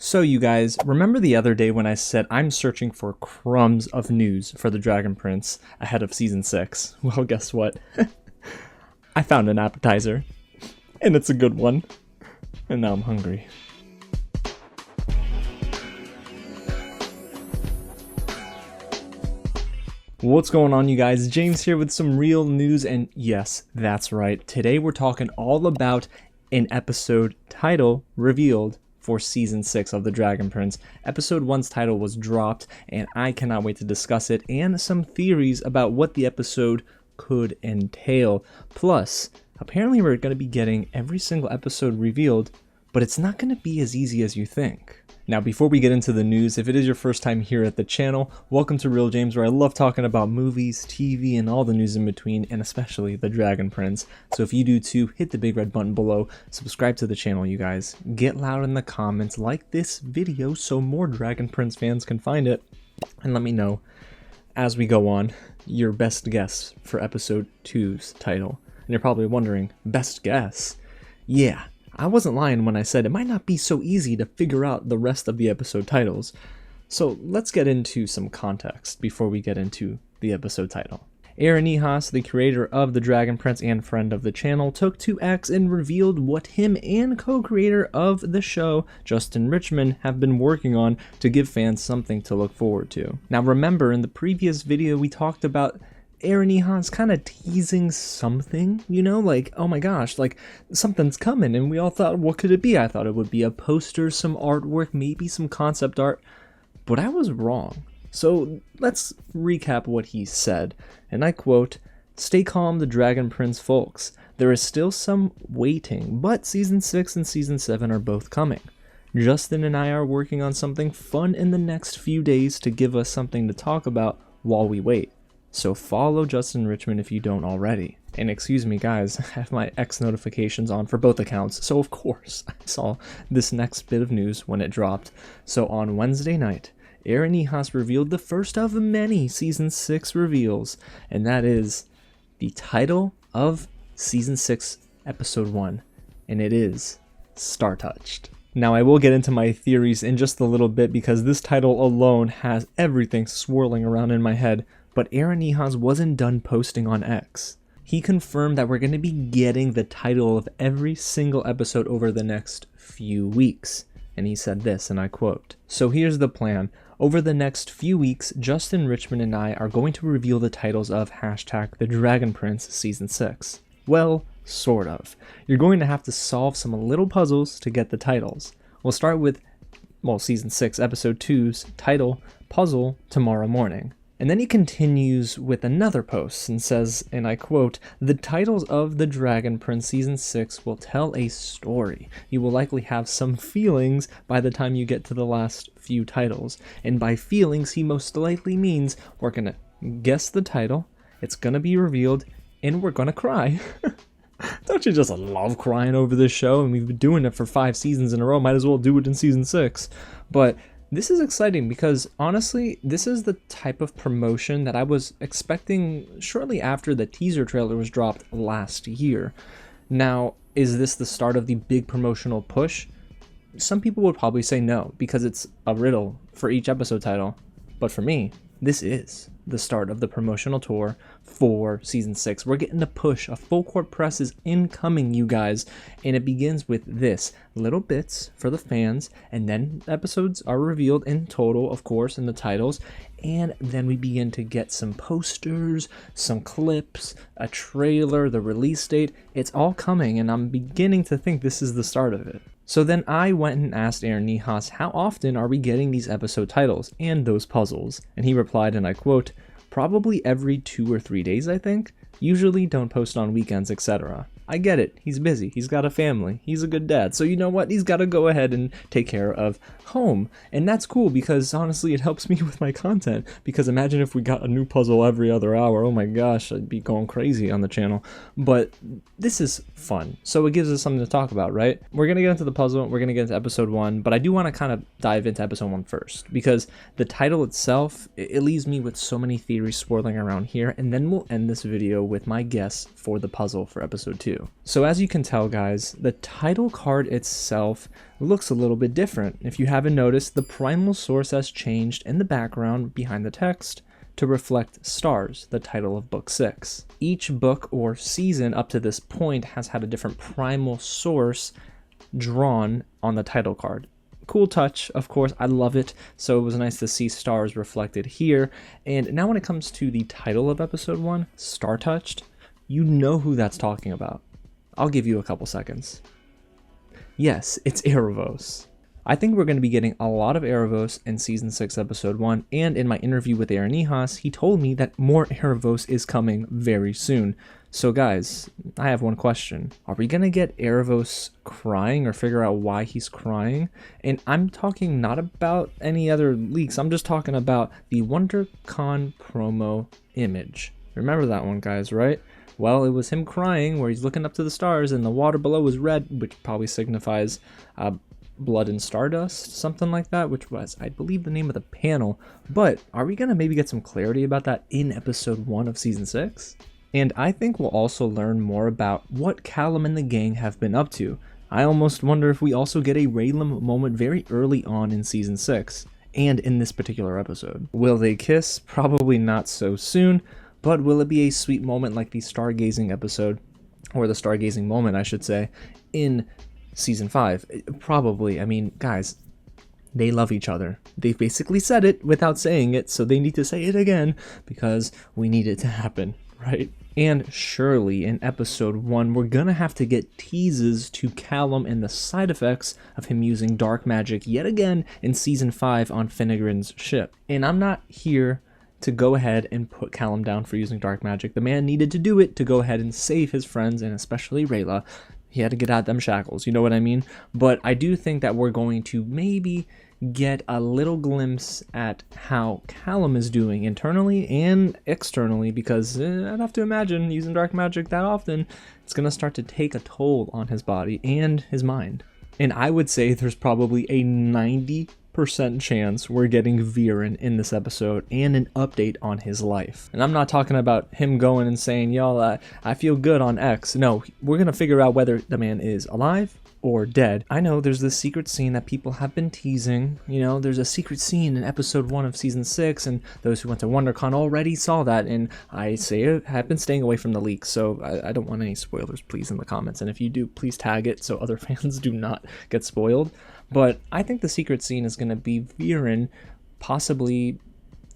So you guys, remember the other day when I said I'm searching for crumbs of news for the Dragon Prince ahead of Season 6? Well, guess what? I found an appetizer, and it's a good one, and now I'm hungry. What's going on, you guys? James here with some real news, and yes, that's right. Today we're talking all about an episode title revealed for Season 6 of The Dragon Prince. Episode 1's title was dropped, and I cannot wait to discuss it, and some theories about what the episode could entail. Plus, apparently we're going to be getting every single episode revealed, but it's not going to be as easy as you think. Now, before we get into the news, if it is your first time here at the channel, welcome to Real James, where I love talking about movies, TV, and all the news in between, and especially The Dragon Prince. So if you do too, hit the big red button below, subscribe to the channel, you guys. Get loud in the comments, like this video so more Dragon Prince fans can find it, and let me know, as we go on, your best guess for episode 2's title. And you're probably wondering, best guess? Yeah. I wasn't lying when I said it might not be so easy to figure out the rest of the episode titles. So let's get into some context before we get into the episode title. Ehasz, the creator of The Dragon Prince and friend of the channel, took to X and revealed what him and co-creator of the show, Justin Richmond, have been working on to give fans something to look forward to. Now remember, in the previous video we talked about Ehasz kind of teasing something, you know, like, oh my gosh, like, something's coming, and we all thought, what could it be? I thought it would be a poster, some artwork, maybe some concept art, but I was wrong. So let's recap what he said, and I quote, "Stay calm, the Dragon Prince folks. There is still some waiting, but Season 6 and Season 7 are both coming. Justin and I are working on something fun in the next few days to give us something to talk about while we wait. So follow Justin Richmond if you don't already." And excuse me guys, I have my X notifications on for both accounts, so of course I saw this next bit of news when it dropped. So on Wednesday night, Ehasz revealed the first of many Season 6 reveals, and that is the title of Season 6 Episode 1, and it is Star Touched. Now I will get into my theories in just a little bit because this title alone has everything swirling around in my head. But Ehasz wasn't done posting on X. He confirmed that we're going to be getting the title of every single episode over the next few weeks. And he said this, and I quote, "So here's the plan. Over the next few weeks, Justin Richmond and I are going to reveal the titles of #The Dragon Prince Season 6. Well, sort of. You're going to have to solve some little puzzles to get the titles. We'll start with, Season 6, Episode 2's title, puzzle, tomorrow morning." And then he continues with another post and says, and I quote, "The titles of The Dragon Prince Season 6 will tell a story. You will likely have some feelings by the time you get to the last few titles. And by feelings, he most likely means we're going to guess the title, it's going to be revealed, and we're going to cry." Don't you just love crying over this show? And we've been doing it for 5 seasons in a row. Might as well do it in Season 6. But this is exciting because, honestly, this is the type of promotion that I was expecting shortly after the teaser trailer was dropped last year. Now, is this the start of the big promotional push? Some people would probably say no, because it's a riddle for each episode title. But for me, this is the start of the promotional tour for Season 6. We're getting the push. A full court press is incoming, you guys. And it begins with this. Little bits for the fans. And then episodes are revealed in total, of course, in the titles. And then we begin to get some posters, some clips, a trailer, the release date. It's all coming, and I'm beginning to think this is the start of it. So then I went and asked Ehasz, how often are we getting these episode titles and those puzzles? And he replied, and I quote, "Probably every 2 or 3 days, I think. Usually don't post on weekends, etc." I get it. He's busy. He's got a family. He's a good dad. So you know what? He's got to go ahead and take care of home. And that's cool because honestly, it helps me with my content. Because imagine if we got a new puzzle every other hour. Oh my gosh, I'd be going crazy on the channel. But this is fun. So it gives us something to talk about, right? We're going to get into the puzzle. We're going to get into episode 1. But I do want to kind of dive into episode 1 first. Because the title itself, it leaves me with so many theories swirling around here. And then we'll end this video with my guess for the puzzle for episode 2. So as you can tell, guys, the title card itself looks a little bit different. If you haven't noticed, the primal source has changed in the background behind the text to reflect Stars, the title of Book 6. Each book or season up to this point has had a different primal source drawn on the title card. Cool touch, of course, I love it, so it was nice to see Stars reflected here. And now when it comes to the title of episode 1, Star Touched, you know who that's talking about. I'll give you a couple seconds. Yes, it's Ehasz. I think we're going to be getting a lot of Ehasz in Season 6, Episode 1, and in my interview with Ehasz, he told me that more Ehasz is coming very soon. So guys, I have one question. Are we going to get Ehasz crying or figure out why he's crying? And I'm talking not about any other leaks, I'm just talking about the WonderCon promo image. Remember that one, guys, right? Well, it was him crying where he's looking up to the stars and the water below was red, which probably signifies Blood and Stardust, something like that, which was, I believe, the name of the panel. But are we going to maybe get some clarity about that in episode 1 of season 6? And I think we'll also learn more about what Callum and the gang have been up to. I almost wonder if we also get a Raylan moment very early on in season 6, and in this particular episode. Will they kiss? Probably not so soon, but will it be a sweet moment like the stargazing episode, or the stargazing moment, I should say, in Season 5? Probably. I mean, guys, they love each other. They've basically said it without saying it, so they need to say it again because we need it to happen, right? And surely in episode 1, we're gonna have to get teases to Callum and the side effects of him using dark magic yet again in Season 5 on Finnegran's ship. And I'm not here to go ahead and put Callum down for using dark magic. The man needed to do it to go ahead and save his friends, and especially Rayla. He had to get out them shackles, you know what I mean? But I do think that we're going to maybe get a little glimpse at how Callum is doing internally and externally, because I'd have to imagine using dark magic that often, it's going to start to take a toll on his body and his mind. And I would say there's probably a 90% chance we're getting Viren in this episode and an update on his life. And I'm not talking about him going and saying, y'all, I feel good on X. No, we're going to figure out whether the man is alive or dead. I know there's this secret scene that people have been teasing. You know, there's a secret scene in episode 1 of season 6, and those who went to WonderCon already saw that, and I say I have been staying away from the leaks, so I don't want any spoilers, please, in the comments. And if you do, please tag it so other fans do not get spoiled. But I think the secret scene is going to be Viren possibly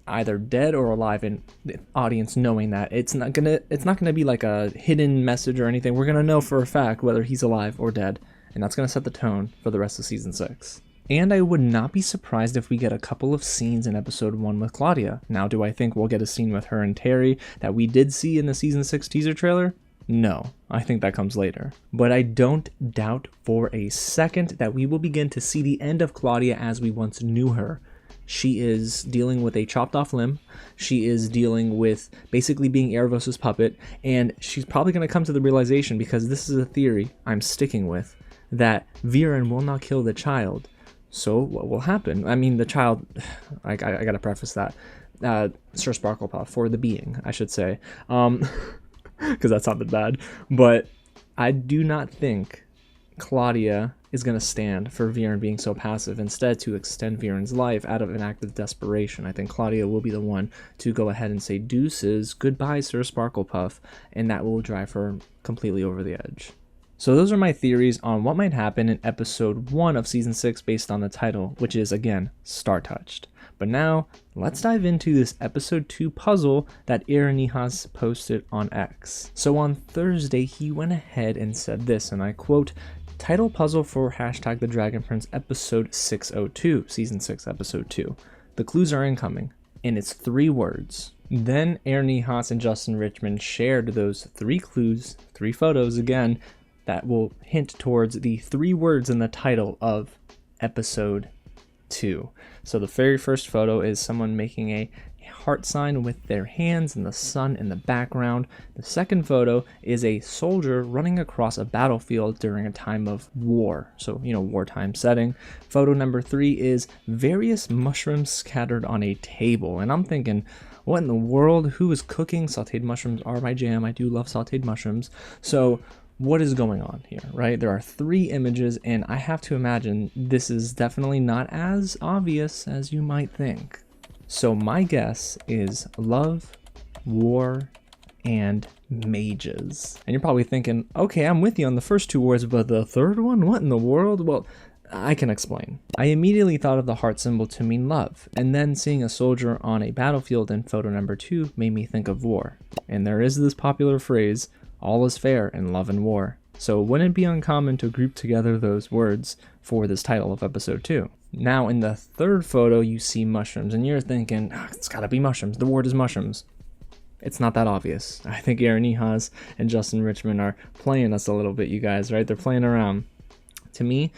either dead or alive, and the audience knowing that it's not gonna be like a hidden message or anything. We're gonna know for a fact whether he's alive or dead, and that's gonna set the tone for the rest of season 6. And I would not be surprised if we get a couple of scenes in episode 1 with Claudia. Now, do I think we'll get a scene with her and Terry that we did see in the season 6 teaser trailer? No, I think that comes later. But I don't doubt for a second that we will begin to see the end of Claudia as we once knew her. She is dealing with a chopped off limb. She is dealing with basically being Ehasz' puppet, and she's probably going to come to the realization, because this is a theory I'm sticking with, that Viren will not kill the child. So what will happen? I mean, the child, I gotta preface that, Sir Sparklepuff, for the being, I should say, because that sounded bad, but I do not think Claudia is going to stand for Viren being so passive. Instead, to extend Viren's life out of an act of desperation, I think Claudia will be the one to go ahead and say deuces, goodbye, Sir Sparklepuff, and that will drive her completely over the edge. So those are my theories on what might happen in episode 1 of season 6 based on the title, which is, again, Star Touched. But now, let's dive into this episode 2 puzzle that Ehasz posted on X. So on Thursday, he went ahead and said this, and I quote, "Title puzzle for hashtag the Dragon Prince episode 602, season 6, episode 2. The clues are incoming, and it's 3 words." Then Ehasz and Justin Richmond shared those 3 clues, 3 photos again, that will hint towards the 3 words in the title of episode 2. So the very first photo is someone making a heart sign with their hands and the sun in the background. The second photo is a soldier running across a battlefield during a time of war. So, you know, wartime setting. Photo number 3 is various mushrooms scattered on a table. And I'm thinking, what in the world? Who is cooking? Sauteed mushrooms are my jam. I do love sauteed mushrooms. So what is going on here, right? There are 3 images, and I have to imagine this is definitely not as obvious as you might think. So my guess is love, war, and mages. And you're probably thinking, okay, I'm with you on the first 2 words, but the third one, what in the world? Well, I can explain. I immediately thought of the heart symbol to mean love, and then seeing a soldier on a battlefield in photo number 2 made me think of war. And there is this popular phrase, all is fair in love and war. So wouldn't it be uncommon to group together those words for this title of episode 2? Now in the 3rd photo, you see mushrooms, and you're thinking, it's gotta be mushrooms, the word is mushrooms. It's not that obvious. I think Aaron Ehasz and Justin Richmond are playing us a little bit, you guys, right? They're playing around. To me,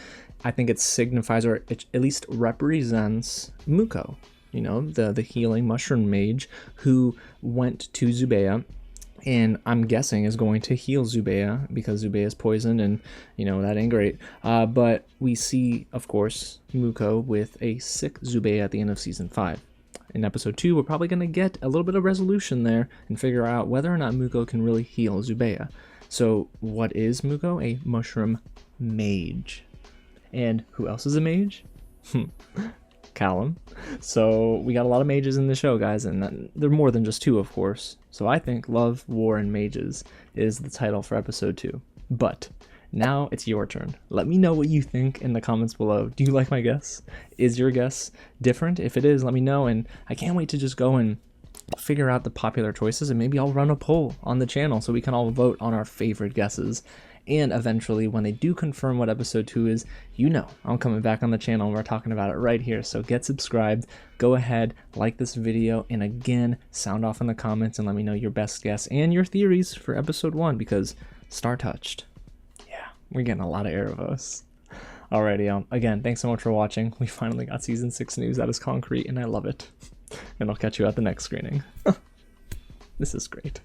I think it signifies, or it at least represents, Muko, you know, the healing mushroom mage who went to Zubeia, and I'm guessing is going to heal Zubeia because Zubeia is poisoned, and you know that ain't great. But we see, of course, Muko with a sick Zubeia at the end of season 5. In episode 2, we're probably going to get a little bit of resolution there and figure out whether or not Muko can really heal Zubeia. So what is Muko? A mushroom mage. And who else is a mage? Callum. So we got a lot of mages in the show, guys, and they're more than just 2, of course. So I think Love, War, and Mages is the title for episode 2. But now it's your turn. Let me know what you think in the comments below. Do you like my guess? Is your guess different? If it is, let me know, and I can't wait to just go and figure out the popular choices, and maybe I'll run a poll on the channel so we can all vote on our favorite guesses. And eventually, when they do confirm what episode 2 is, you know I'm coming back on the channel and we're talking about it right here. So get subscribed, go ahead, like this video, and again, sound off in the comments and let me know your best guess and your theories for episode 1, because Star Touched. Yeah, we're getting a lot of Erebos. Alrighty, again, thanks so much for watching. We finally got season 6 news. That is concrete and I love it. And I'll catch you at the next screening. This is great.